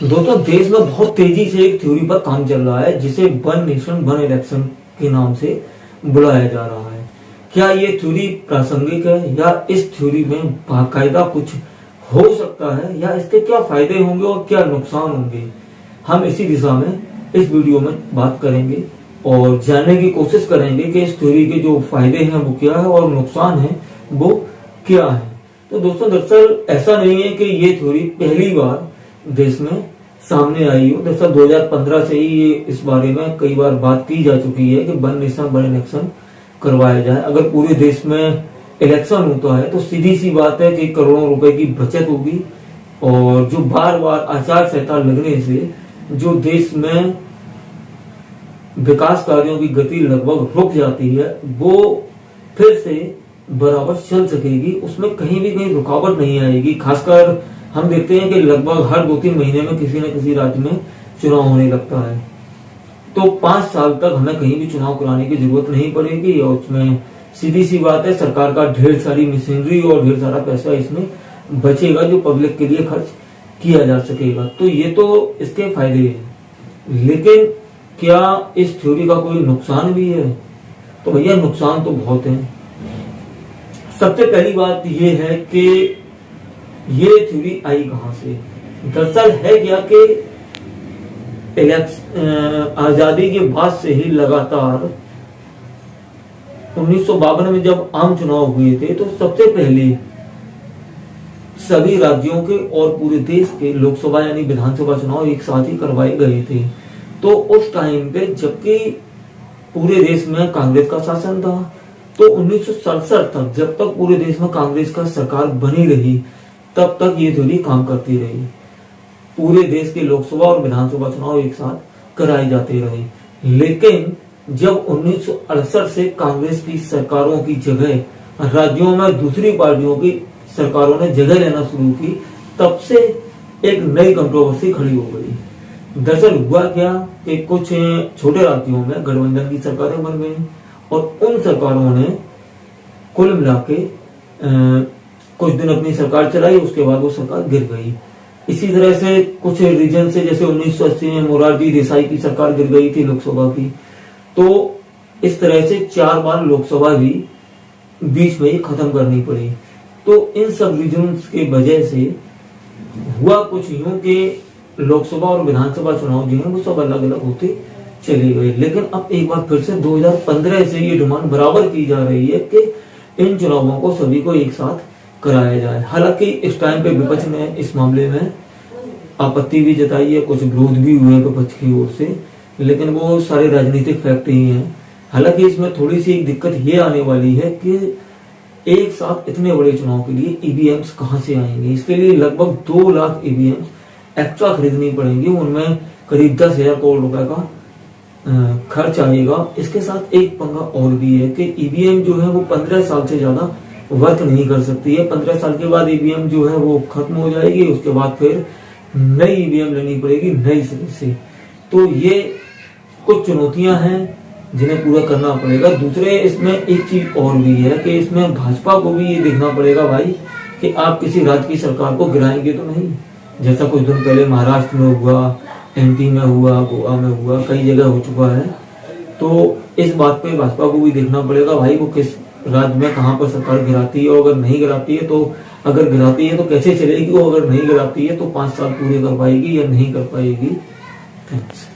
दोस्तों, देश में बहुत तेजी से एक थ्योरी पर काम चल रहा है जिसे वन नेशन वन इलेक्शन के नाम से बुलाया जा रहा है। क्या ये थ्योरी प्रासंगिक है या इस थ्योरी में बाकायदा कुछ हो सकता है या इसके क्या फायदे होंगे और क्या नुकसान होंगे, हम इसी दिशा में इस वीडियो में बात करेंगे और जानने की कोशिश करेंगे कि इस थ्योरी के जो फायदे हैं वो क्या है और नुकसान है वो क्या है। तो दोस्तों, दरअसल ऐसा नहीं है कि ये थ्योरी पहली बार देश में सामने आई हो। दरअसल 2015 से ही ये इस बारे में कई बार बात की जा चुकी है कि वन नेशन वन इलेक्शन करवाया जाए। अगर पूरे देश में इलेक्शन होता है तो सीधी सी बात है कि करोड़ों रुपए की बचत होगी और जो बार बार आचार संहिता लगने से जो देश में विकास कार्यों की गति लगभग रुक जाती है वो फिर से बराबर चल सकेगी, उसमें कहीं भी कहीं रुकावट नहीं आएगी। खासकर हम देखते हैं कि लगभग हर 2-3 महीने में किसी न किसी राज्य में चुनाव होने लगता है, तो 5 साल तक हमें कहीं भी चुनाव कराने की जरूरत नहीं पड़ेगी और उसमें सीधी सी बात है सरकार का ढेर सारी मशीनरी और ढेर सारा पैसा इसमें बचेगा जो पब्लिक के लिए खर्च किया जा सकेगा। तो ये तो इसके फायदे हैं, लेकिन क्या इस थ्योरी का कोई नुकसान भी है? तो भैया नुकसान तो बहुत है। सबसे पहली बात यह है कि ये थ्योरी आई कहां से। दरअसल है क्या कि आजादी के बाद से ही लगातार 1952 में जब आम चुनाव हुए थे तो सबसे पहले सभी राज्यों के और पूरे देश के लोकसभा यानी विधानसभा चुनाव एक साथ ही करवाए गए थे। तो उस टाइम पे जबकि पूरे देश में कांग्रेस का शासन था, तो 1967 तक जब तक पूरे देश में कांग्रेस का सरकार बनी रही तब तक ये थ्योरी काम करती रही। पूरे देश के लोकसभा और विधानसभा चुनाव एक साथ कराए जाते रहे। लेकिन जब 1968 से कांग्रेस की सरकारों की जगह राज्यों में दूसरी पार्टियों की सरकारों ने जगह लेना शुरू की, तब से एक नई कंट्रोवर्सी खड़ी हो गई। दरअसल हुआ क्या कि कुछ छोटे राज्यों में गठबंधन की सरकारें बन गई और उन सरकारों ने कुल मिला के कुछ दिन अपनी सरकार चलाई, उसके बाद वो सरकार गिर गई। इसी तरह से कुछ रीजन से जैसे 1980 में मोरारजी देसाई की सरकार गिर गई थी लोकसभा की, तो इस तरह से 4 बार लोकसभा भी बीच में ही खत्म करनी पड़ी। तो इन सब रीजन्स के वजह से हुआ कुछ यूं कि लोकसभा और विधानसभा चुनाव जो है वो सब अलग अलग होते चले गए। लेकिन अब एक बार फिर से 2015 से ये डिमांड बराबर की जा रही है कि इन चुनावों को सभी को एक साथ कराया जाए। हालांकि इस टाइम पे विपक्ष ने इस मामले में आपत्ति भी जताई है, कुछ विरोध भी हुए विपक्ष की ओर से, लेकिन वो सारे राजनीतिक फैक्ट ही हैं। हालांकि इसमें थोड़ी सी एक दिक्कत ये आने वाली है कि एक साथ इतने बड़े चुनाव के लिए ईवीएम्स कहां से आएंगे। इसके लिए लगभग 2 लाख ईवीएम्स एक्स्ट्रा खरीदनी पड़ेंगी, उनमें करीब 10,000 करोड़ रुपए का खर्च आएगा। इसके साथ एक पंगा और भी है कि ईवीएम जो है वो 15 साल से ज्यादा वर्क नहीं कर सकती है। 15 साल के बाद ईवीएम जो है वो खत्म हो जाएगी, उसके बाद फिर नई ईवीएम लेनी पड़ेगी नई सिरे से। तो ये कुछ चुनौतियां हैं जिन्हें पूरा करना पड़ेगा। दूसरे इसमें एक चीज और भी है कि इसमें भाजपा को भी ये देखना पड़ेगा भाई कि आप किसी राज्य की सरकार को गिराएंगे तो नहीं, जैसा कुछ दिन पहले महाराष्ट्र में हुआ, एमपी में हुआ, गोवा में हुआ, कई जगह हो चुका है। तो इस बात पे भाजपा को भी देखना पड़ेगा भाई वो किस राज्य में कहां पर सरकार गिराती है, और अगर नहीं गिराती है तो अगर गिराती है तो कैसे चलेगी, वो अगर नहीं गिराती है तो 5 साल पूरे कर पाएगी या नहीं कर पाएगी। थैंक्स।